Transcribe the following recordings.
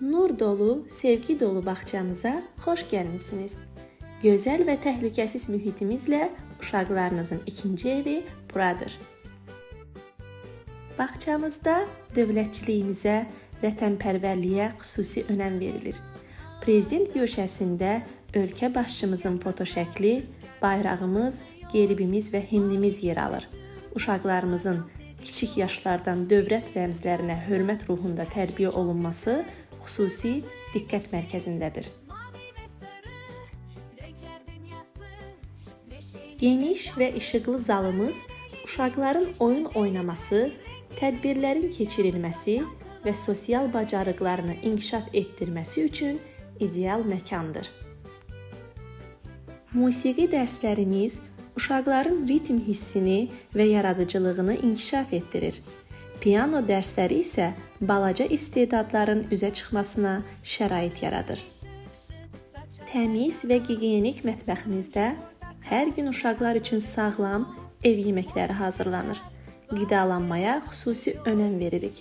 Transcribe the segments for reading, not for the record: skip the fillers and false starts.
Nur dolu, sevgi dolu bağçamıza xoş gəlmisiniz. Gözəl və təhlükəsiz mühitimizlə uşaqlarınızın ikinci evi buradır. Bağçamızda dövlətçiliyimizə, vətənpərvərliyə xüsusi önəm verilir. Prezident güşəsində ölkə başçımızın fotoşəkli, bayrağımız, geribimiz və himnimiz yer alır. Uşaqlarımızın kiçik yaşlardan dövlət rəmzlərinə hörmət ruhunda tərbiyə olunması xüsusi diqqət mərkəzindədir. Geniş və işıqlı zalımız uşaqların oyun oynaması, tədbirlərin keçirilməsi və sosial bacarıqlarını inkişaf etdirməsi üçün ideal məkandır. Musiqi dərslərimiz uşaqların ritm hissini və yaradıcılığını inkişaf etdirir. Piano dərsləri isə balaca istedadların üzə çıxmasına şərait yaradır. Təmiz və gigiyenik mətbəximizdə hər gün uşaqlar üçün sağlam ev yeməkləri hazırlanır. Qidalanmaya xüsusi önəm veririk.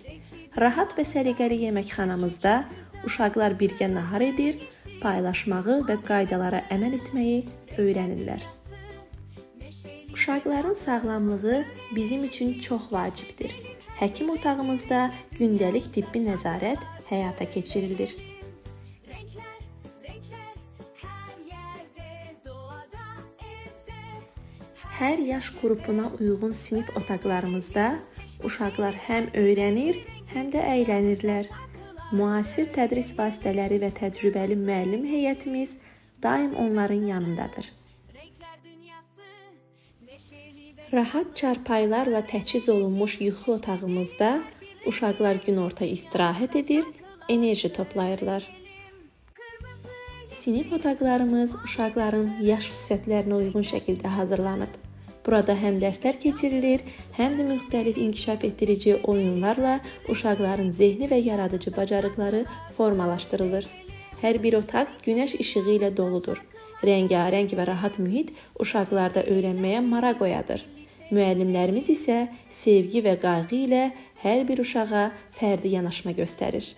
Rahat və səliqəli yeməkxanamızda uşaqlar birgə nahar edir, paylaşmağı və qaydalara əməl etməyi öyrənirlər. Uşaqların sağlamlığı bizim üçün çox vacibdir. Həkim otağımızda gündəlik tibbi nəzarət həyata keçirilir. Hər yaş qrupuna uyğun sinif otaqlarımızda uşaqlar həm öyrənir, həm də əylənirlər. Müasir tədris vasitələri və təcrübəli müəllim heyətimiz daim onların yanındadır. Rahat çarpaylarla təchiz olunmuş yuxu otağımızda uşaqlar günorta istirahət edir, enerji toplayırlar. Sinif otaqlarımız uşaqların yaş xüsusiyyətlərinə uyğun şəkildə hazırlanıb. Burada həm dərslər keçirilir, həm də müxtəlif inkişaf etdirici oyunlarla uşaqların zehni və yaradıcı bacarıqları formalaşdırılır. Hər bir otaq günəş işığı ilə doludur. Rəngarəng və rahat mühit uşaqlarda öyrənməyə maraq oyadır. Müəllimlərimiz isə sevgi və qayğı ilə hər bir uşağa fərdi yanaşma göstərir.